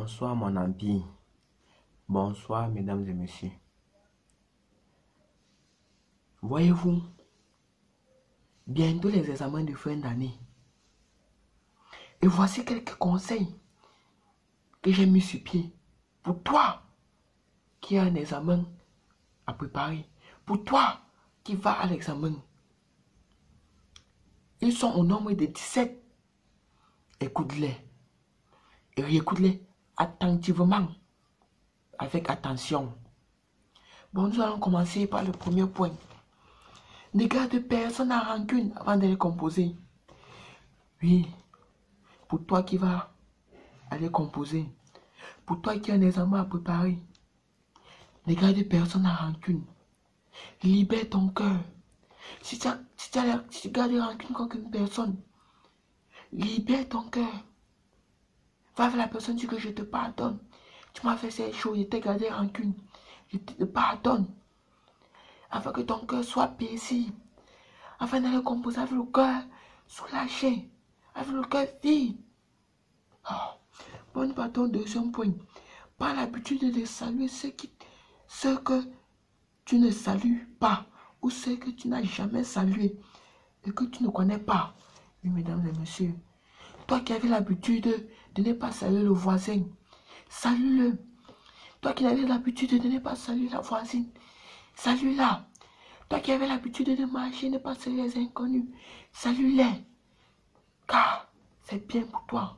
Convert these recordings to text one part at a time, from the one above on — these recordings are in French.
Bonsoir mon empire. Bonsoir mesdames et messieurs. Voyez-vous, bientôt les examens de fin d'année. Et voici quelques conseils que j'ai mis sur pied pour toi qui as un examen à préparer. Pour toi qui vas à l'examen. Ils sont au nombre de 17. Écoute-les. Et réécoute-les attentivement. Avec attention. Bon, nous allons commencer par le premier point. Ne garde personne à rancune avant de les composer. Oui, pour toi qui vas aller composer, pour toi qui as un examen à préparer, ne garde personne à rancune. Libère ton cœur. Si tu gardes rancune contre une personne, libère ton cœur. Va vers la personne, dis que je te pardonne. Tu m'as fait ces choses, je t'ai gardé rancune. Je te pardonne. Afin que ton cœur soit paisible. Afin d'aller composer avec le cœur soulagé. Avec le cœur vide. Oh. Bon, pardon, deuxième point. Pas l'habitude de saluer ceux que tu ne salues pas. Ou ceux que tu n'as jamais salué. Et que tu ne connais pas. Oui, mesdames et messieurs. Toi qui avais l'habitude de ne pas saluer le voisin. Salue-le. Toi qui avais l'habitude de ne pas saluer la voisine. Salue-la. Toi qui avais l'habitude de marcher, ne pas saluer les inconnus. Salue-les. Car c'est bien pour toi.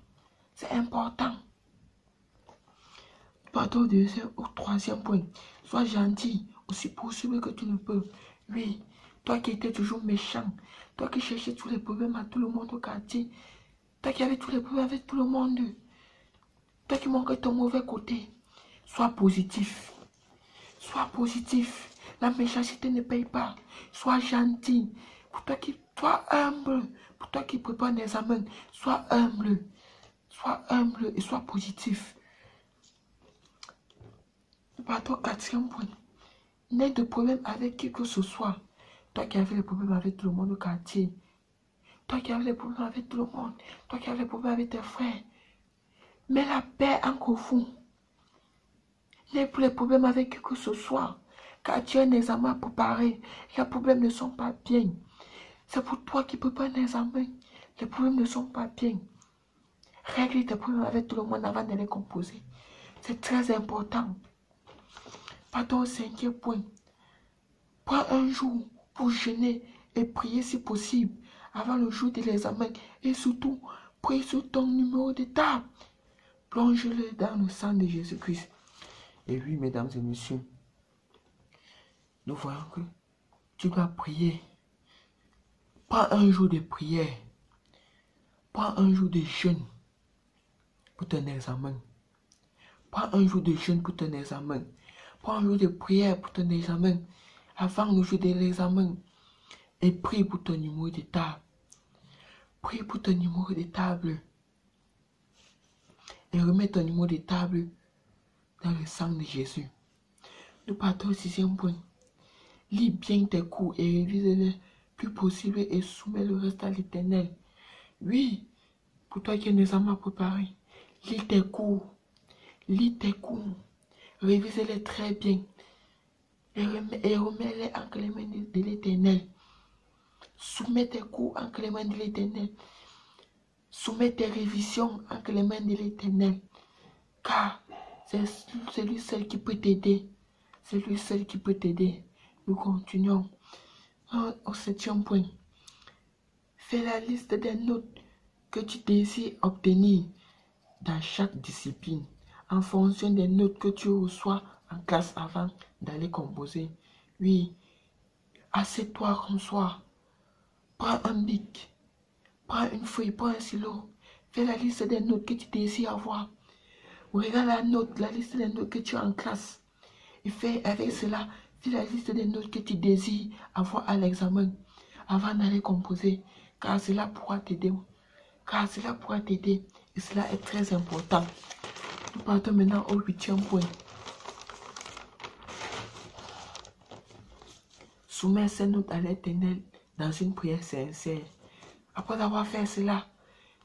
C'est important. Pardon, au troisième point. Sois gentil, aussi possible que tu ne peux. Oui, toi qui étais toujours méchant. Toi qui cherchais tous les problèmes à tout le monde au quartier. Toi qui avais tous les problèmes avec tout le monde. Toi qui manquais ton mauvais côté. Sois positif. Sois positif. La méchanceté ne paye pas. Sois gentil. Pour toi qui sois humble. Pour toi qui prépare un examen. Sois humble. Sois humble et sois positif. Pardon, quatrième point. N'aie de problème avec qui que ce soit. Toi qui avais les problèmes avec tout le monde au quartier. Toi qui avais les problèmes avec tout le monde. Toi qui avais les problèmes avec tes frères. Mets la paix entre vous. N'aie plus les problèmes avec qui que ce soit. Car tu as un examen à préparer. Les problèmes ne sont pas bien. C'est pour toi qui prépares un examen. Les problèmes ne sont pas bien. Règle tes problèmes avec tout le monde avant de les composer. C'est très important. Pardon, cinquième point. Prends un jour pour jeûner et prier si possible avant le jour de l'examen. Et surtout, prie sur ton numéro de table. Plonge-le dans le sang de Jésus-Christ. Et oui, mesdames et messieurs, nous voyons que tu dois prier. Prends un jour de prière. Prends un jour de jeûne pour ton examen. Prends un jour de jeûne pour ton examen. Prends un jour de prière pour ton examen. Avant le jour de l'examen. Et prie pour ton numéro de table. Prie pour ton numéro de table. Et remets ton numéro de table dans le sang de Jésus. Nous partons au sixième point. Lis bien tes cours et révise-les plus possible et soumets le reste à l'Éternel. Oui, pour toi qui as un examen à préparer, lis tes cours. Lis tes cours. Révise-les très bien. Et remets-les entre les mains de l'Éternel. Soumets tes cours entre les mains de l'Éternel. Soumets tes révisions entre les mains de l'Éternel. Car c'est lui seul qui peut t'aider. C'est lui seul qui peut t'aider. Nous continuons au septième point. Fais la liste des notes que tu désires obtenir dans chaque discipline en fonction des notes que tu reçois en classe avant d'aller composer. Oui, assieds-toi comme soir. Prends un bic, prends une feuille, prends un stylo. Fais la liste des notes que tu désires avoir. Regarde la liste des notes que tu as en classe. Et fais avec cela, fais la liste des notes que tu désires avoir à l'examen avant d'aller composer. Car cela pourra t'aider. Et cela est très important. Nous partons maintenant au huitième point. Soumets ces notes à l'Éternel dans une prière sincère. Après avoir fait cela,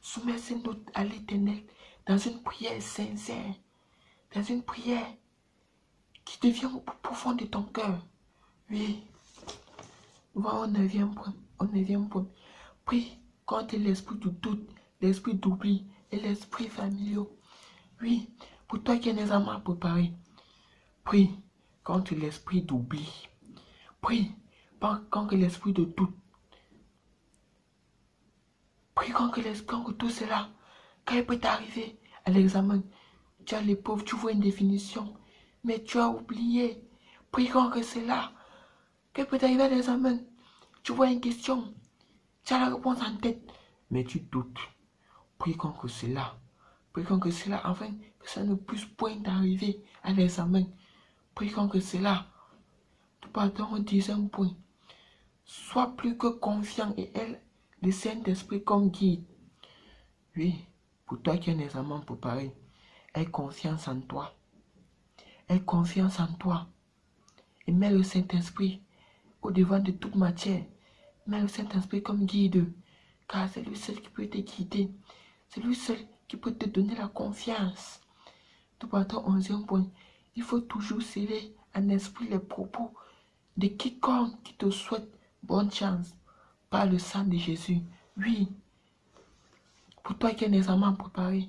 soumets ces notes à l'Éternel dans une prière sincère. dans une prière qui devient au plus profond de ton cœur. Oui. Voilà au 9e point. Au 9e point. Prie contre l'esprit du doute, l'esprit d'oubli et l'esprit familial. Oui, pour toi qui es nécessairement préparé, prie contre l'esprit d'oubli. Prie contre l'esprit de doute. Prie contre tout cela. Quand il peut t'arriver à l'examen, tu as l'épreuve, tu vois une définition, mais tu as oublié. Prie contre cela. Quand il peut t'arriver à l'examen, tu vois une question, tu as la réponse en tête, mais tu doutes. Prie contre cela. Prie contre cela afin que ça ne puisse point t'arriver à l'examen. Prie contre cela. Nous partons au 10e point. Sois plus que confiant et aie le Saint-Esprit comme guide. Oui, pour toi qui es nécessairement préparé, aie confiance en toi. Aie confiance en toi. Et mets le Saint-Esprit au devant de toute matière. Mets le Saint-Esprit comme guide. Car c'est lui seul qui peut te guider. C'est lui seul qui peut te donner la confiance. Nous partons au 11e point. Il faut toujours sceller en esprit les propos de quiconque qui te souhaite bonne chance par le sang de Jésus. Oui, pour toi qui es nécessairement préparé,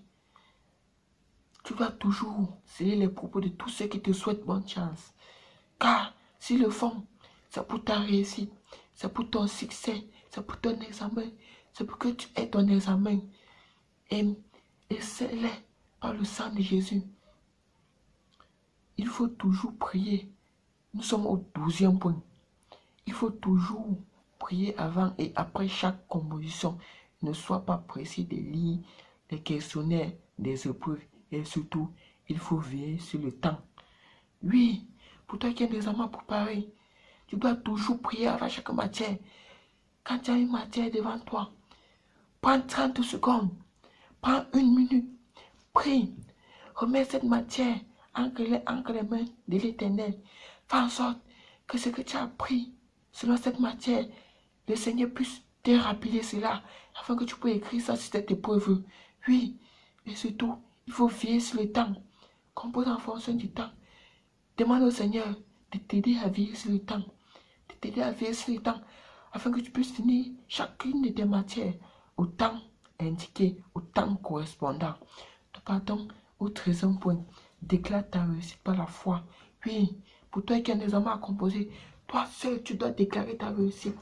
tu dois toujours sceller les propos de tous ceux qui te souhaitent bonne chance. Car s'ils le font, c'est pour ta réussite, c'est pour ton succès, c'est pour ton examen, c'est pour que tu aies ton examen. Et scellé par le sang de Jésus. Il faut toujours prier. Nous sommes au 12e point. Il faut toujours prier avant et après chaque composition. Ne sois pas pressé de lire les questionnaires des épreuves. Et surtout, il faut veiller sur le temps. Oui, pour toi qui es nécessairement préparé, tu dois toujours prier avant chaque matière. Quand tu as une matière devant toi, prends 30 secondes. Prends 1 minute. Prie. Remets cette matière entre les mains de l'Éternel. Fais en sorte que ce que tu as appris selon cette matière, le Seigneur puisse te rappeler cela, afin que tu puisses écrire ça sur cette épreuve. Oui, et surtout, il faut veiller sur le temps. Compose en fonction du temps. Demande au Seigneur de t'aider à veiller sur le temps. De t'aider à veiller sur le temps, afin que tu puisses finir chacune de tes matières au temps indiqué, au temps correspondant. Nous partons au 13e point. Déclare ta réussite par la foi. Oui, pour toi qui as des amants à composer, toi seul, tu dois déclarer ta réussite.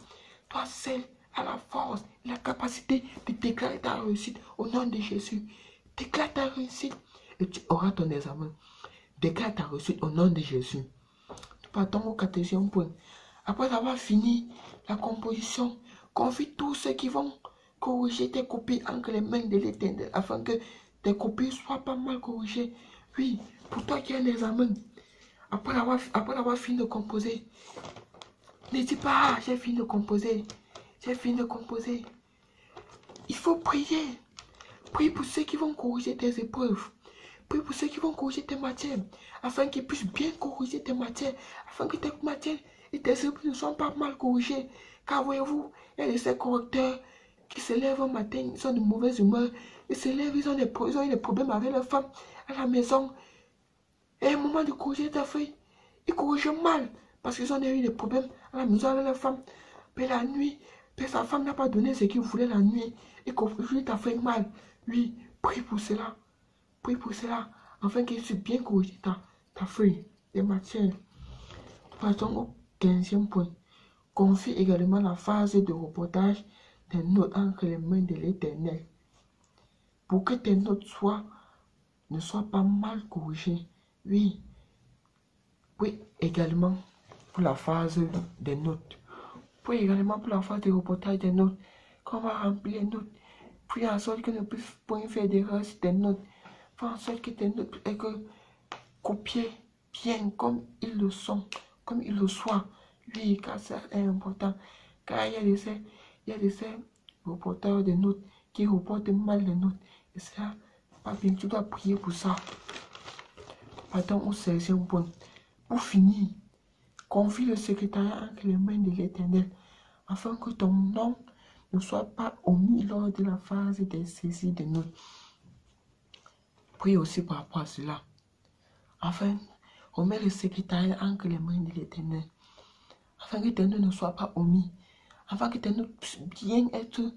Toi seul as la force, la capacité de déclarer ta réussite au nom de Jésus. Déclare ta réussite et tu auras ton examen. Déclare ta réussite au nom de Jésus. Nous partons au 14e point. Après avoir fini la composition, confie tous ceux qui vont corriger tes copies entre les mains de l'Éternel afin que tes copies soient pas mal corrigées. Oui, pour toi qui as un examen, après avoir fini de composer, ne dis pas, j'ai fini de composer, j'ai fini de composer. Il faut prier. Prie pour ceux qui vont corriger tes épreuves. Prie pour ceux qui vont corriger tes matières, afin qu'ils puissent bien corriger tes matières, afin que tes matières et tes épreuves ne soient pas mal corrigées. Car voyez-vous, il y a ces correcteurs qui se lèvent un matin, ils sont de mauvaise humeur, ils se lèvent, ils ont des problèmes avec leur femme à la maison. Et à un moment de corriger ta feuille, ils corrigent mal, parce qu'ils ont eu des problèmes à la maison avec leur femme. Mais la nuit, sa femme n'a pas donné ce qu'il voulait la nuit, et corrige ta feuille mal. Oui, prie pour cela. Prie pour cela, afin qu'il puisse bien corriger ta feuille, tes matières. Passons au 15e point. Confie également la phase de reportage des notes entre les mains de l'Éternel, pour que tes notes ne soient pas mal corrigées. Oui, également pour la phase des notes. Puis également pour la phase de reportage des notes, qu'on va remplir les notes, puis en sorte que ne puisse point faire d'erreur sur tes notes. Fais en sorte que tes notes puissent être copiées bien comme ils le sont, comme ils le soient. Oui, car ça est important. Car il y a des reporters de notes qui reportent mal les notes. Et ça, pas bien, tu dois prier pour ça. Partons au 16e point. Pour finir, confie le secrétariat entre les mains de l'Éternel, afin que ton nom ne soit pas omis lors de la phase des saisies de notes. Prie aussi par rapport à cela. Enfin, remets le secrétariat entre les mains de l'Éternel, afin que tes noms ne soient pas omis, afin que tes notes puissent bien être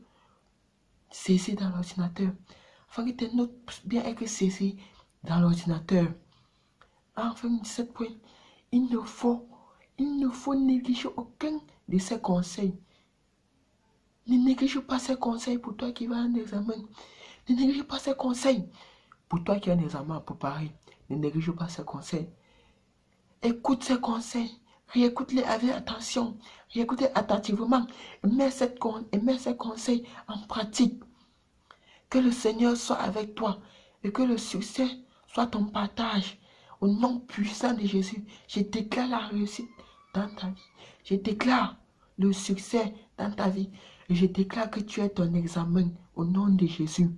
saisies dans l'ordinateur, afin que tes notes puissent bien être saisies dans l'ordinateur. Enfin, 17 points, il ne faut négliger aucun de ces conseils. Ne néglige pas ces conseils pour toi qui vas à un examen. Ne néglige pas ces conseils pour toi qui as un examen à préparer. Ne néglige pas ces conseils. Écoute ces conseils. Réécoute-les avec attention. Réécoute-les attentivement. Et mets ces conseils en pratique. Que le Seigneur soit avec toi. Et que le succès soit ton partage. Au nom puissant de Jésus, je déclare la réussite dans ta vie. Je déclare le succès dans ta vie. Et je déclare que tu es ton examen au nom de Jésus.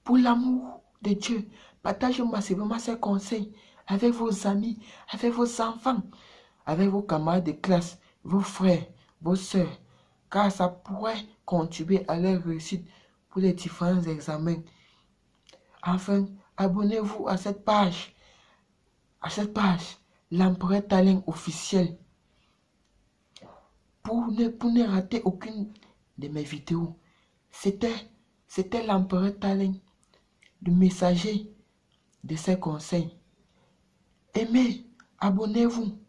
Pour l'amour de Dieu, partagez massivement ces conseils avec vos amis, avec vos enfants, avec vos camarades de classe, vos frères, vos soeurs, car ça pourrait contribuer à leur réussite pour les différents examens. Enfin, abonnez-vous à cette page, l'Empereur Talent officiel, pour ne rater aucune de mes vidéos. C'était l'Empereur Talent, le messager de ces conseils. Aimez, abonnez-vous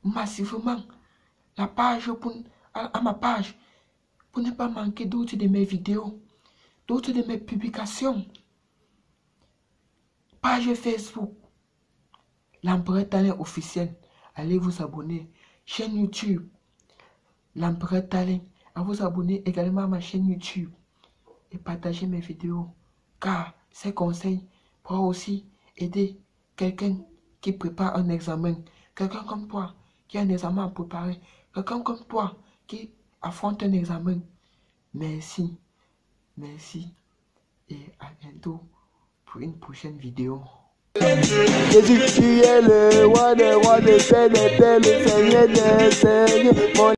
massivement à ma page pour ne pas manquer d'autres de mes vidéos, d'autres de mes publications. Page Facebook, l'Empereur Talent officiel. Allez vous abonner. Chaîne YouTube, l'Empereur Talent. À vous abonner également à ma chaîne YouTube et partager mes vidéos, car ces conseils pourront aussi aider quelqu'un qui prépare un examen, quelqu'un comme toi qui a un examen à préparer, quelqu'un comme toi qui affronte un examen. Merci et à bientôt pour une prochaine vidéo. Jésus, tu es le roi des rois, le Père des pères, le Seigneur des seigneurs.